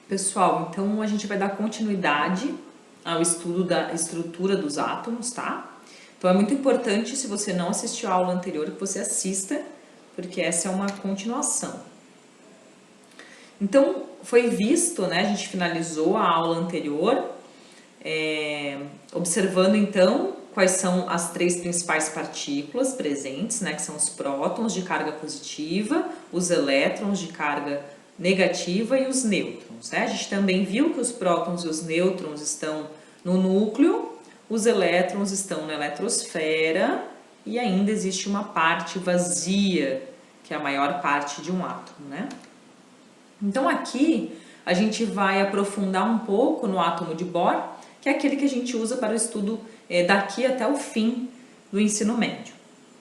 Pessoal, então a gente vai dar continuidade ao estudo da estrutura dos átomos, tá? Então é muito importante, se você não assistiu a aula anterior, que você assista, porque essa é uma continuação. Então, foi visto, né, a gente finalizou a aula anterior, observando então quais são as três principais partículas presentes, né, que são os prótons de carga positiva, os elétrons de carga negativa e os nêutrons, né? A gente também viu que os prótons e os nêutrons estão no núcleo, os elétrons estão na eletrosfera e ainda existe uma parte vazia, que é a maior parte de um átomo, né? Então aqui a gente vai aprofundar um pouco no átomo de Bohr, que é aquele que a gente usa para o estudo daqui até o fim do ensino médio.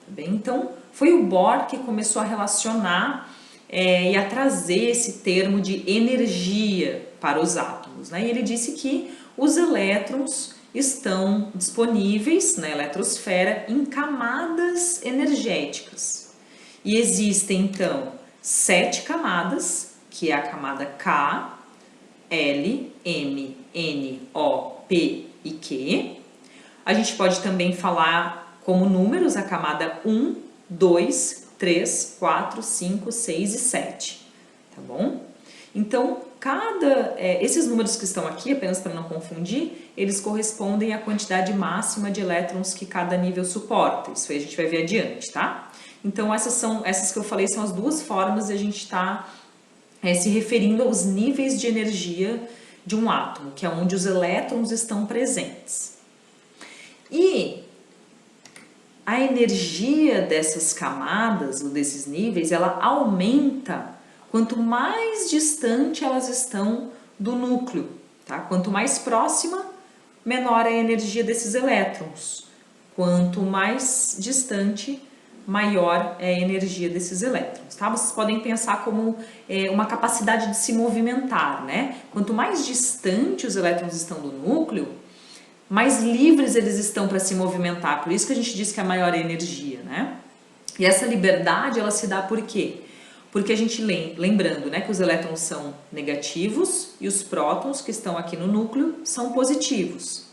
Tá bem? Então foi o Bohr que começou a relacionar e a trazer esse termo de energia para os átomos, né? E ele disse que os elétrons estão disponíveis na eletrosfera em camadas energéticas. E existem então 7 camadas, que é a camada K, L, M, N, O, P e Q. A gente pode também falar como números a camada 1, 2, 3, 4, 5, 6 e 7, tá bom? Então, esses números que estão aqui, apenas para não confundir, eles correspondem à quantidade máxima de elétrons que cada nível suporta. Isso aí a gente vai ver adiante, tá? Então, essas que eu falei são as duas formas de a gente estar se referindo aos níveis de energia de um átomo, que é onde os elétrons estão presentes. E a energia dessas camadas, ou desses níveis, ela aumenta quanto mais distante elas estão do núcleo, tá? Quanto mais próxima, menor é a energia desses elétrons. Quanto mais distante, maior é a energia desses elétrons, tá? Vocês podem pensar como uma capacidade de se movimentar, né? Quanto mais distante os elétrons estão do núcleo, mais livres eles estão para se movimentar. Por isso que a gente diz que a maior é a energia, né? E essa liberdade, ela se dá por quê? Porque a gente, lembrando, né, que os elétrons são negativos e os prótons que estão aqui no núcleo são positivos.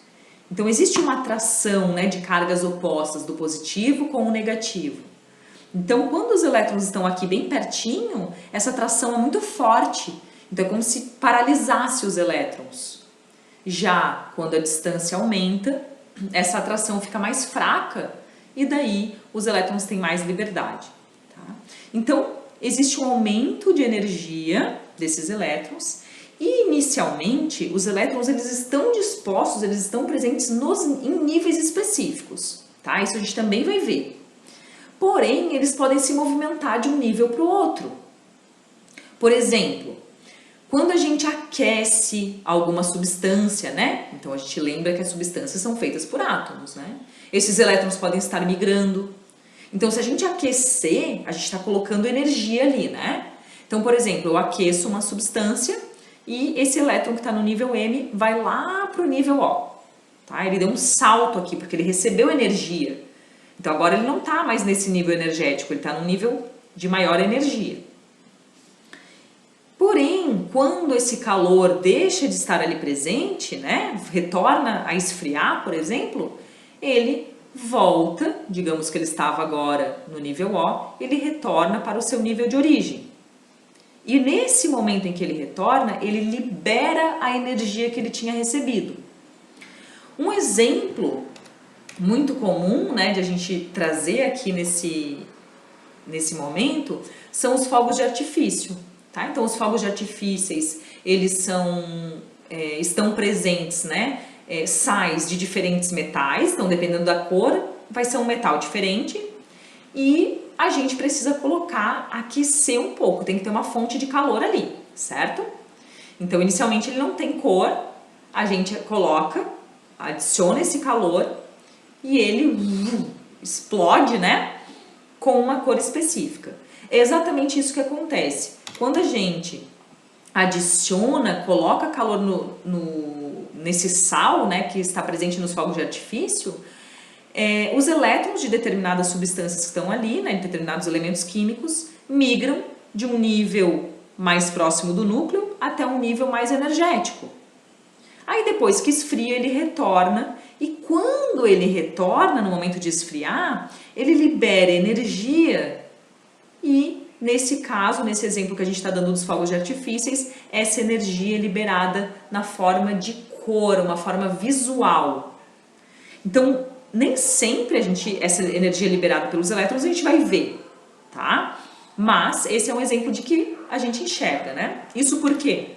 Então, existe uma atração, né, de cargas opostas do positivo com o negativo. Então, quando os elétrons estão aqui bem pertinho, essa atração é muito forte. Então, é como se paralisasse os elétrons. Já quando a distância aumenta, essa atração fica mais fraca e daí os elétrons têm mais liberdade. Tá? Então, existe um aumento de energia desses elétrons e, inicialmente, os elétrons eles estão dispostos, eles estão presentes em níveis específicos. Tá? Isso a gente também vai ver. Porém, eles podem se movimentar de um nível para o outro. Por exemplo, quando a gente aquece alguma substância, né? Então a gente lembra que as substâncias são feitas por átomos, né? Esses elétrons podem estar migrando. Então, se a gente aquecer, a gente está colocando energia ali, né? Então, por exemplo, eu aqueço uma substância e esse elétron que está no nível M vai lá para o nível O. Tá? Ele deu um salto aqui, porque ele recebeu energia. Então, agora ele não está mais nesse nível energético, ele está num nível de maior energia. Porém, quando esse calor deixa de estar ali presente, né, retorna a esfriar, por exemplo, ele volta, digamos que ele estava agora no nível O, ele retorna para o seu nível de origem. E nesse momento em que ele retorna, ele libera a energia que ele tinha recebido. Um exemplo muito comum, né, de a gente trazer aqui nesse momento são os fogos de artifício. Tá? Então, os fogos de artifícios, eles estão presentes, né, sais de diferentes metais, então dependendo da cor, vai ser um metal diferente e a gente precisa aquecer um pouco, tem que ter uma fonte de calor ali, certo? Então, inicialmente ele não tem cor, a gente adiciona esse calor e ele explode, né, com uma cor específica. É exatamente isso que acontece. Quando a gente coloca calor nesse sal, né, que está presente nos fogos de artifício, os elétrons de determinadas substâncias que estão ali, né, de determinados elementos químicos, migram de um nível mais próximo do núcleo até um nível mais energético. Aí depois que esfria, ele retorna, e quando ele retorna, no momento de esfriar, ele libera energia e, nesse caso, nesse exemplo que a gente está dando dos fogos de artifícios, essa energia é liberada na forma de cor, uma forma visual. Então, nem sempre essa energia liberada pelos elétrons a gente vai ver, tá? Mas esse é um exemplo de que a gente enxerga, né? Isso por quê?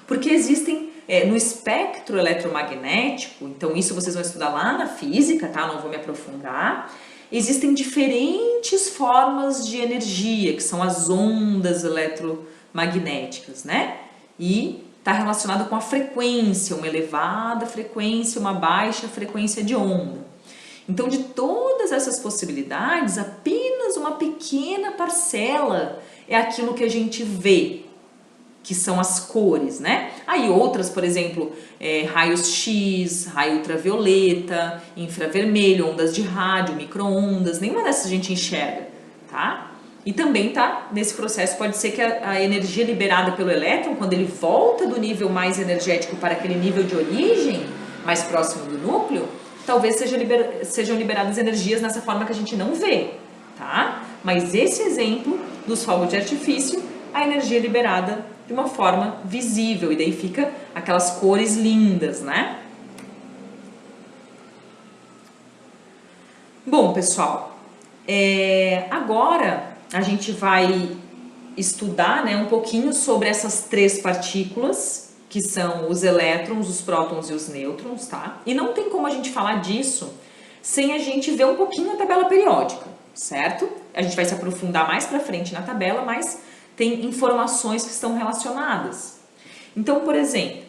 Porque existem no espectro eletromagnético, então isso vocês vão estudar lá na física, tá? Não vou me aprofundar. Existem diferentes formas de energia, que são as ondas eletromagnéticas, né? E está relacionado com a frequência, uma elevada frequência, uma baixa frequência de onda. Então, de todas essas possibilidades, apenas uma pequena parcela é aquilo que a gente vê, que são as cores, né? Aí outras, por exemplo, raios X, raio ultravioleta, infravermelho, ondas de rádio, micro-ondas, nenhuma dessas a gente enxerga, tá? E também tá, nesse processo pode ser que a energia liberada pelo elétron, quando ele volta do nível mais energético para aquele nível de origem, mais próximo do núcleo, talvez sejam liberadas energias nessa forma que a gente não vê, tá? Mas esse exemplo dos fogos de artifício, a energia é liberada de uma forma visível, e daí fica aquelas cores lindas, né? Bom, pessoal, agora a gente vai estudar, né, um pouquinho sobre essas três partículas, que são os elétrons, os prótons e os nêutrons, tá? E não tem como a gente falar disso sem a gente ver um pouquinho a tabela periódica, certo? A gente vai se aprofundar mais pra frente na tabela, mas tem informações que estão relacionadas. Então, por exemplo,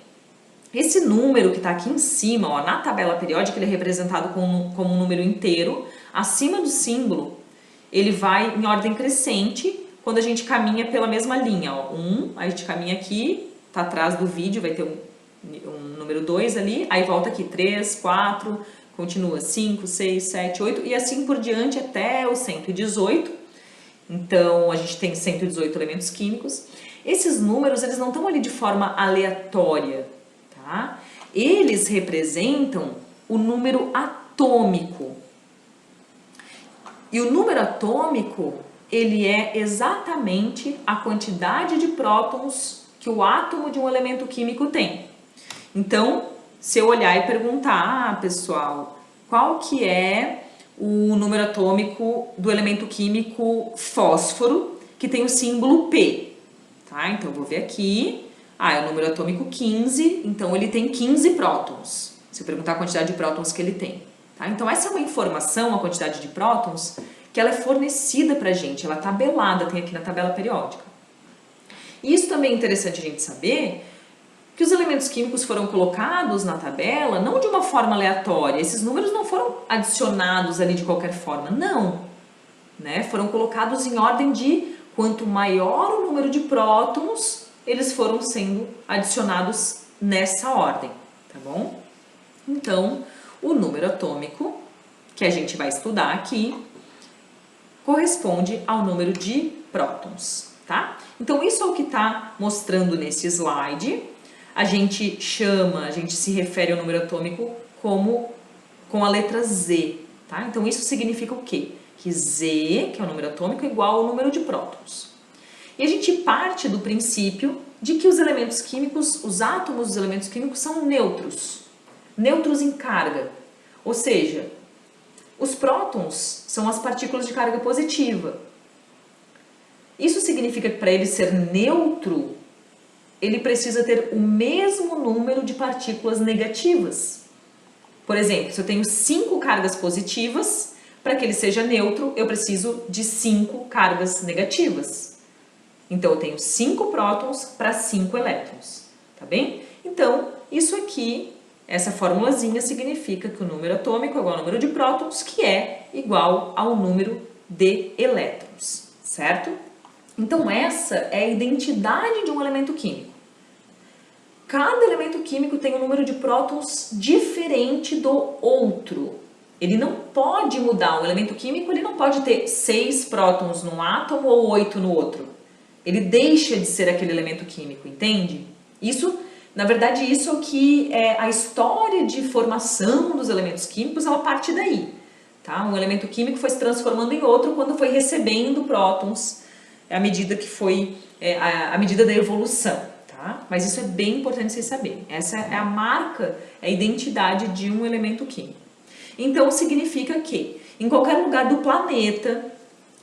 esse número que está aqui em cima, ó, na tabela periódica, ele é representado como um número inteiro. Acima do símbolo, ele vai em ordem crescente quando a gente caminha pela mesma linha. Ó, 1, a gente caminha aqui, tá atrás do vídeo, vai ter um número 2 ali, aí volta aqui 3, 4, continua 5, 6, 7, 8 e assim por diante até o 118. Então, a gente tem 118 elementos químicos. Esses números, eles não estão ali de forma aleatória, tá? Eles representam o número atômico. E o número atômico, ele é exatamente a quantidade de prótons que o átomo de um elemento químico tem. Então, se eu olhar e perguntar, pessoal, qual que é o número atômico do elemento químico fósforo, que tem o símbolo P, tá? Então, eu vou ver aqui, é o número atômico 15, então ele tem 15 prótons, se eu perguntar a quantidade de prótons que ele tem, tá? Então, essa é uma informação, a quantidade de prótons, que ela é fornecida pra gente, ela é tabelada, tem aqui na tabela periódica. E isso também é interessante a gente saber, que os elementos químicos foram colocados na tabela não de uma forma aleatória, esses números não foram adicionados ali de qualquer forma, não, né? Foram colocados em ordem de quanto maior o número de prótons, eles foram sendo adicionados nessa ordem, tá bom? Então, o número atômico, que a gente vai estudar aqui, corresponde ao número de prótons, tá? Então, isso é o que está mostrando nesse slide. A gente se refere ao número atômico com a letra Z, tá? Então, isso significa o quê? Que Z, que é o número atômico, é igual ao número de prótons. E a gente parte do princípio de que os elementos químicos, os átomos dos elementos químicos são neutros, neutros em carga. Ou seja, os prótons são as partículas de carga positiva. Isso significa que para ele ser neutro, ele precisa ter o mesmo número de partículas negativas. Por exemplo, se eu tenho 5 cargas positivas, para que ele seja neutro, eu preciso de 5 cargas negativas. Então, eu tenho 5 prótons para 5 elétrons, tá bem? Então, isso aqui, essa formulazinha significa que o número atômico é igual ao número de prótons, que é igual ao número de elétrons, certo? Então, essa é a identidade de um elemento químico. Cada elemento químico tem um número de prótons diferente do outro. Ele não pode mudar. Um elemento químico ele não pode ter 6 prótons num átomo ou 8 no outro. Ele deixa de ser aquele elemento químico, entende? Isso, na verdade, isso é o que é a história de formação dos elementos químicos, ela parte daí. Tá? Um elemento químico foi se transformando em outro quando foi recebendo prótons, à medida que foi a medida da evolução. Tá? Mas isso é bem importante vocês saberem. Essa é a marca, é a identidade de um elemento químico. Então, significa que em qualquer lugar do planeta,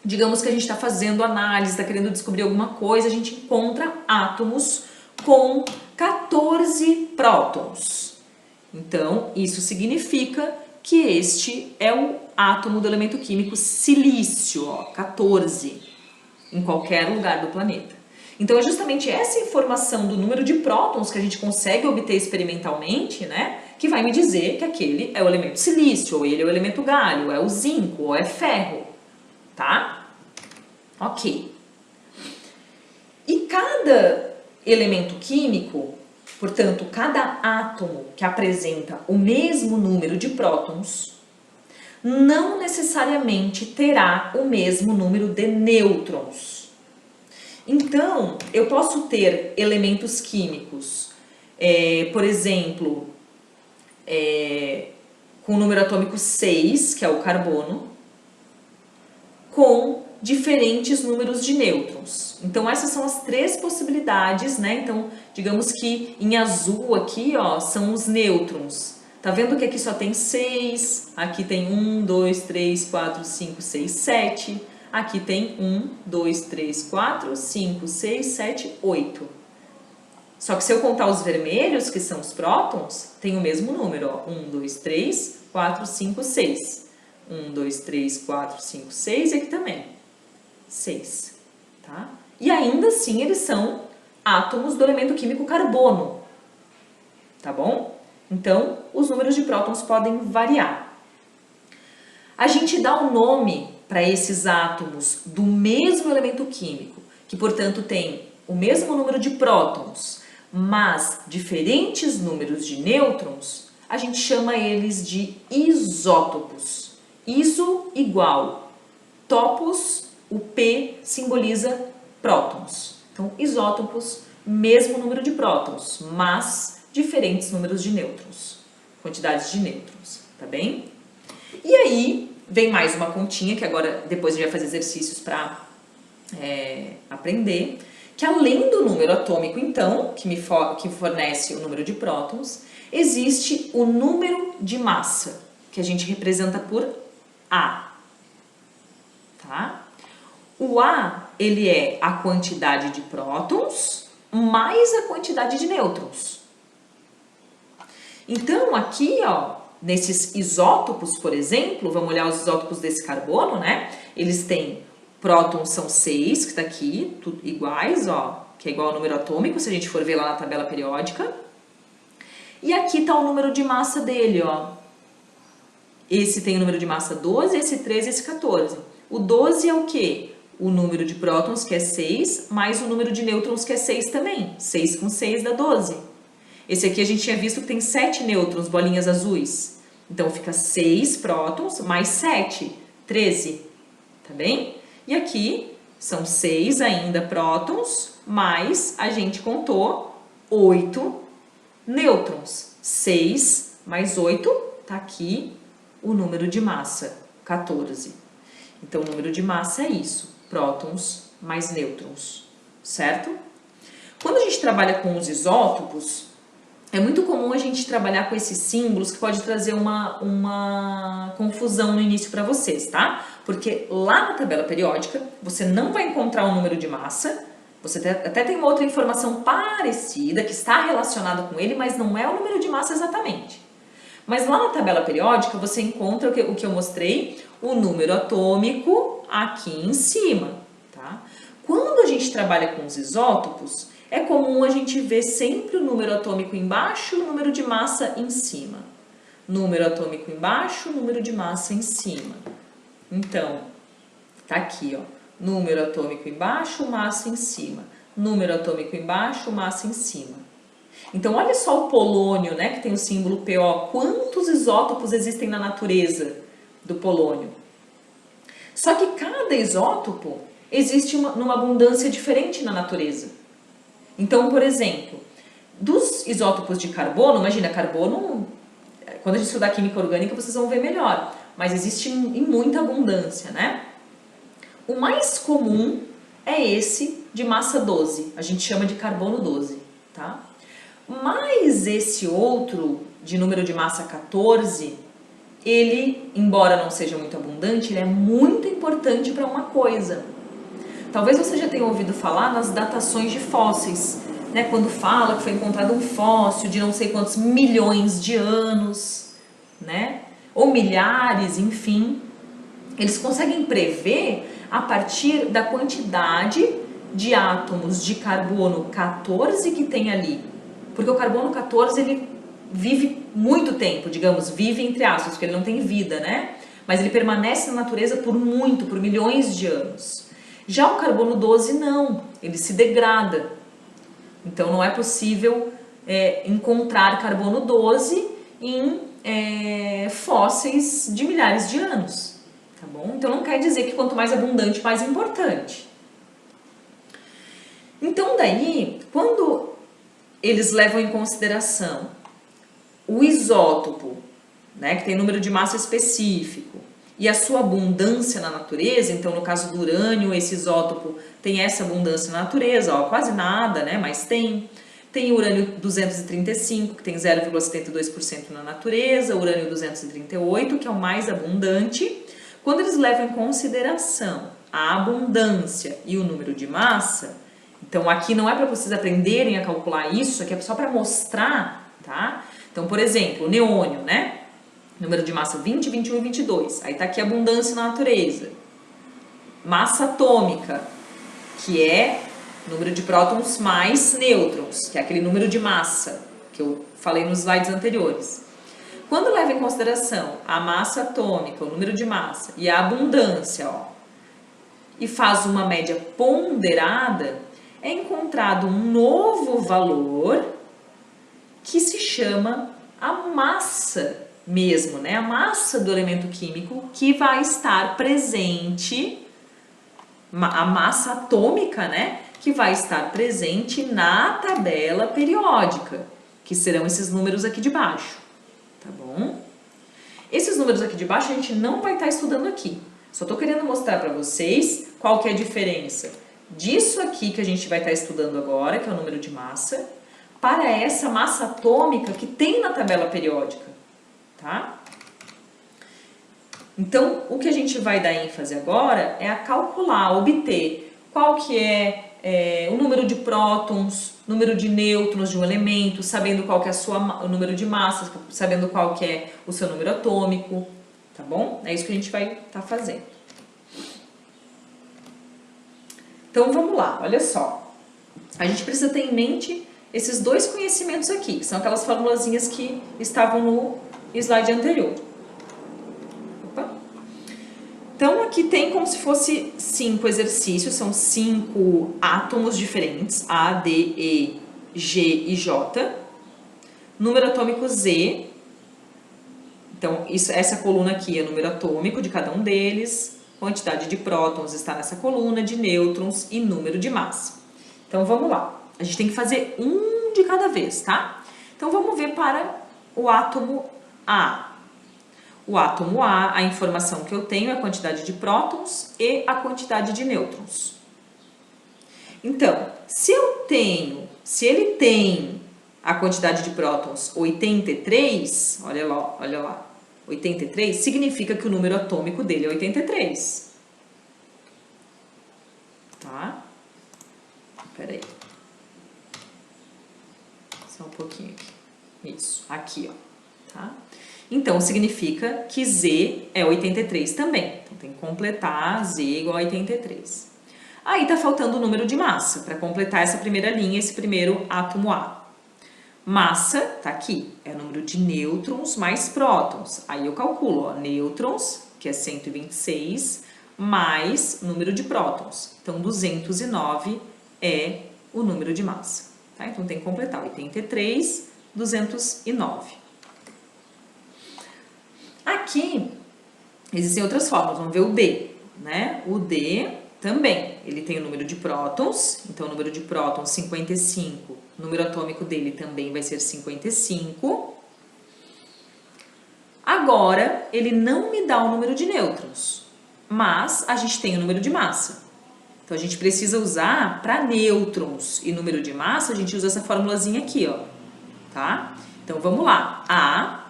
digamos que a gente está fazendo análise, está querendo descobrir alguma coisa, a gente encontra átomos com 14 prótons. Então, isso significa que este é o átomo do elemento químico silício, ó, 14, em qualquer lugar do planeta. Então, é justamente essa informação do número de prótons que a gente consegue obter experimentalmente, né, que vai me dizer que aquele é o elemento silício, ou ele é o elemento galho, ou é o zinco, ou é ferro, tá? Ok. E cada elemento químico, portanto, cada átomo que apresenta o mesmo número de prótons, não necessariamente terá o mesmo número de nêutrons. Então, eu posso ter elementos químicos, por exemplo, com o número atômico 6, que é o carbono, com diferentes números de nêutrons. Então, essas são as três possibilidades, né? Então, digamos que em azul aqui, ó, são os nêutrons. Tá vendo que aqui só tem 6, aqui tem 1, 2, 3, 4, 5, 6, 7. Aqui tem 1, 2, 3, 4, 5, 6, 7, 8. Só que se eu contar os vermelhos, que são os prótons, tem o mesmo número, ó. 1, 2, 3, 4, 5, 6. 1, 2, 3, 4, 5, 6 e aqui também. 6, tá? E ainda assim eles são átomos do elemento químico carbono, tá bom? Então, os números de prótons podem variar. A gente dá um nome para esses átomos do mesmo elemento químico, que portanto tem o mesmo número de prótons, mas diferentes números de nêutrons, a gente chama eles de isótopos. Iso igual, topos, o P simboliza prótons. Então, isótopos, mesmo número de prótons, mas diferentes números de nêutrons, quantidades de nêutrons, tá bem? E aí, vem mais uma continha, que agora depois a gente vai fazer exercícios para aprender, que além do número atômico, então, que fornece o número de prótons, existe o número de massa, que a gente representa por A, tá? O A, ele é a quantidade de prótons mais a quantidade de nêutrons. Então, aqui, ó, nesses isótopos, por exemplo, vamos olhar os isótopos desse carbono, né? Eles têm, prótons são 6, que tá aqui, tudo iguais, ó, que é igual ao número atômico, se a gente for ver lá na tabela periódica. E aqui tá o número de massa dele, ó. Esse tem o número de massa 12, esse 13, esse 14. O 12 é o quê? O número de prótons, que é 6, mais o número de nêutrons, que é 6 também. 6 com 6 dá 12. Esse aqui a gente tinha visto que tem 7 nêutrons, bolinhas azuis. Então, fica 6 prótons mais 7, 13. Tá bem? E aqui são 6 ainda prótons, mais a gente contou 8 nêutrons. 6 mais 8, tá aqui o número de massa, 14. Então, o número de massa é isso, prótons mais nêutrons, certo? Quando a gente trabalha com os isótopos, é muito comum a gente trabalhar com esses símbolos que pode trazer uma confusão no início para vocês, tá? Porque lá na tabela periódica, você não vai encontrar o número de massa, você até tem uma outra informação parecida que está relacionada com ele, mas não é o número de massa exatamente. Mas lá na tabela periódica você encontra o que eu mostrei, o número atômico aqui em cima, tá? Quando a gente trabalha com os isótopos, é comum a gente ver sempre o número atômico embaixo e o número de massa em cima. Número atômico embaixo, número de massa em cima. Então, tá aqui, ó. Número atômico embaixo, massa em cima. Número atômico embaixo, massa em cima. Então, olha só o polônio, né, que tem o símbolo PO. Quantos isótopos existem na natureza do polônio? Só que cada isótopo, existe numa abundância diferente na natureza. Então, por exemplo, dos isótopos de carbono, imagina, carbono, quando a gente estudar química orgânica vocês vão ver melhor, mas existe em muita abundância, né? O mais comum é esse de massa 12, a gente chama de carbono 12, tá? Mas esse outro, de número de massa 14, ele, embora não seja muito abundante, ele é muito importante para uma coisa. Talvez você já tenha ouvido falar nas datações de fósseis, né? Quando fala que foi encontrado um fóssil de não sei quantos milhões de anos, né? Ou milhares, enfim. Eles conseguem prever a partir da quantidade de átomos de carbono 14 que tem ali. Porque o carbono 14, ele vive muito tempo, digamos, vive entre aspas, porque ele não tem vida, né? Mas ele permanece na natureza por milhões de anos. Já o carbono 12 não, ele se degrada. Então não é possível encontrar carbono 12 em fósseis de milhares de anos. Tá bom? Então não quer dizer que quanto mais abundante, mais importante. Então daí, quando eles levam em consideração o isótopo, né, que tem número de massa específico, e a sua abundância na natureza, então no caso do urânio, esse isótopo tem essa abundância na natureza, ó, quase nada, né, mas tem. Tem o urânio 235, que tem 0,72% na natureza, o urânio 238, que é o mais abundante. Quando eles levam em consideração a abundância e o número de massa, então aqui não é para vocês aprenderem a calcular isso, aqui é só para mostrar, tá? Então, por exemplo, o neônio, né? Número de massa 20, 21 e 22. Aí tá aqui a abundância na natureza. Massa atômica, que é número de prótons mais nêutrons, que é aquele número de massa que eu falei nos slides anteriores. Quando leva em consideração a massa atômica, o número de massa e a abundância, ó, e faz uma média ponderada, é encontrado um novo valor que se chama a massa mesmo, né? A massa do elemento químico que vai estar presente, a massa atômica, né? Que vai estar presente na tabela periódica, que serão esses números aqui de baixo, tá bom? Esses números aqui de baixo a gente não vai estar estudando aqui, só estou querendo mostrar para vocês qual que é a diferença disso aqui que a gente vai estar estudando agora, que é o número de massa, para essa massa atômica que tem na tabela periódica, tá? Então, o que a gente vai dar ênfase agora é a calcular, obter qual que é o número de prótons, número de nêutrons de um elemento, sabendo qual que é o número de massas, sabendo qual que é o seu número atômico, tá bom? É isso que a gente vai estar fazendo. Então, vamos lá, olha só. A gente precisa ter em mente esses dois conhecimentos aqui, que são aquelas formulazinhas que estavam no slide anterior. Opa. Então, aqui tem como se fosse 5 exercícios, são 5 átomos diferentes, A, D, E, G e J. Número atômico Z. Então, essa coluna aqui é o número atômico de cada um deles. Quantidade de prótons está nessa coluna, de nêutrons e número de massa. Então, vamos lá. A gente tem que fazer um de cada vez, tá? Então, vamos ver para o átomo A. O átomo A informação que eu tenho é a quantidade de prótons e a quantidade de nêutrons. Então, se ele tem a quantidade de prótons 83, olha lá, 83, significa que o número atômico dele é 83. Tá? Espera aí. Só um pouquinho aqui. Isso, aqui, ó. Tá? Então, significa que Z é 83 também. Então, tem que completar Z igual a 83. Aí, tá faltando o número de massa para completar essa primeira linha, esse primeiro átomo A. Massa, tá aqui, é o número de nêutrons mais prótons. Aí eu calculo, ó, nêutrons, que é 126, mais número de prótons. Então, 209 é o número de massa. Tá? Então, tem que completar 83, 209. Aqui, existem outras formas. Vamos ver o D, né? O D Também, ele tem o número de prótons, então o número de prótons 55, o número atômico dele também vai ser 55. Agora, ele não me dá o número de nêutrons, mas a gente tem o número de massa. Então, a gente precisa usar para nêutrons e número de massa, a gente usa essa formulazinha aqui, ó, tá? Então, vamos lá. A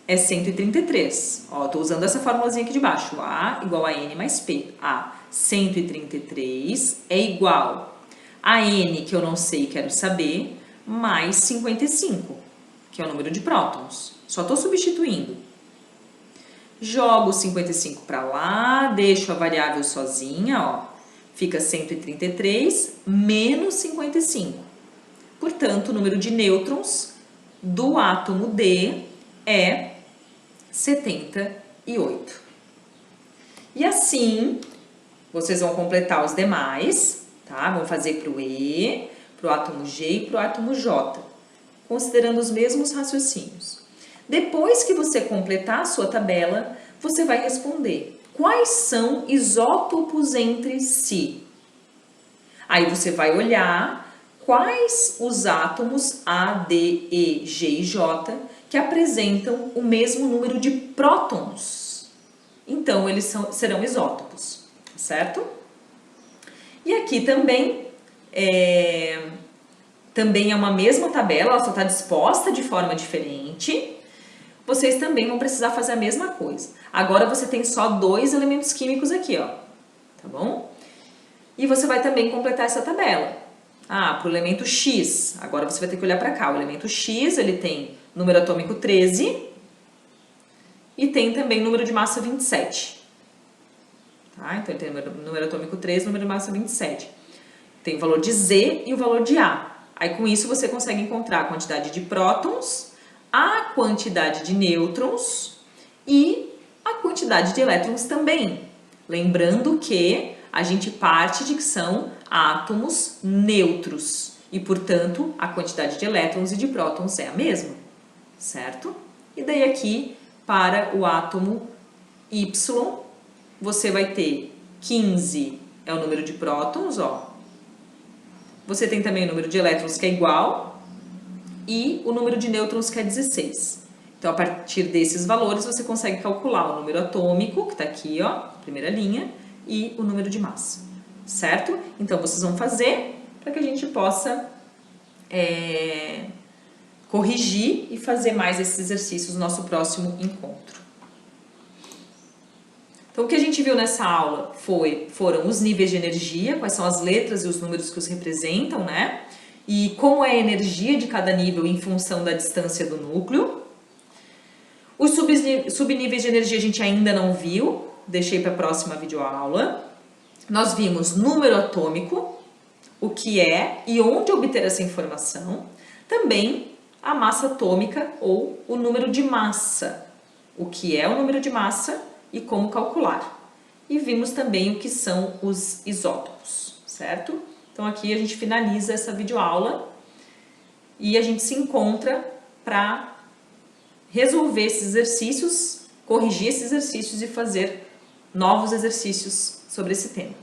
é 133. Ó, tô usando essa formulazinha aqui de baixo. A igual a N mais P. A 133 é igual a N, que eu não sei e quero saber, mais 55, que é o número de prótons. Só tô substituindo. Jogo 55 para lá, deixo a variável sozinha, ó. Fica 133 menos 55. Portanto, o número de nêutrons do átomo D é 78. E assim, vocês vão completar os demais, tá? Vão fazer para o E, para o átomo G e para o átomo J, considerando os mesmos raciocínios. Depois que você completar a sua tabela, você vai responder quais são isótopos entre si. Aí você vai olhar quais os átomos A, D, E, G e J que apresentam o mesmo número de prótons. Então, eles serão isótopos, certo? E aqui também é uma mesma tabela, ela só está disposta de forma diferente. Vocês também vão precisar fazer a mesma coisa. Agora você tem só 2 elementos químicos aqui, ó, tá bom? E você vai também completar essa tabela. Ah, para o elemento X, agora você vai ter que olhar para cá. O elemento X, ele tem número atômico 13 e tem também número de massa 27. Tá? Então, ele tem número atômico 13 e número de massa 27. Tem o valor de Z e o valor de A. Aí, com isso, você consegue encontrar a quantidade de prótons, a quantidade de nêutrons e a quantidade de elétrons também. Lembrando que a gente parte de que são átomos neutros e, portanto, a quantidade de elétrons e de prótons é a mesma, certo? E daí aqui, para o átomo Y, você vai ter 15 é o número de prótons, ó. Você tem também o número de elétrons que é igual e o número de nêutrons que é 16. Então, a partir desses valores, você consegue calcular o número atômico, que está aqui, ó, primeira linha, e o número de massa, certo? Então, vocês vão fazer para que a gente possa corrigir e fazer mais esses exercícios no nosso próximo encontro. Então, o que a gente viu nessa aula foram os níveis de energia, quais são as letras e os números que os representam, né? E como é a energia de cada nível em função da distância do núcleo. Os subníveis de energia a gente ainda não viu, deixei para a próxima videoaula. Nós vimos número atômico, o que é e onde obter essa informação. Também a massa atômica ou o número de massa, o que é o número de massa e como calcular. E vimos também o que são os isótopos, certo? Então aqui a gente finaliza essa videoaula e a gente se encontra para resolver esses exercícios, corrigir esses exercícios e fazer novos exercícios sobre esse tema.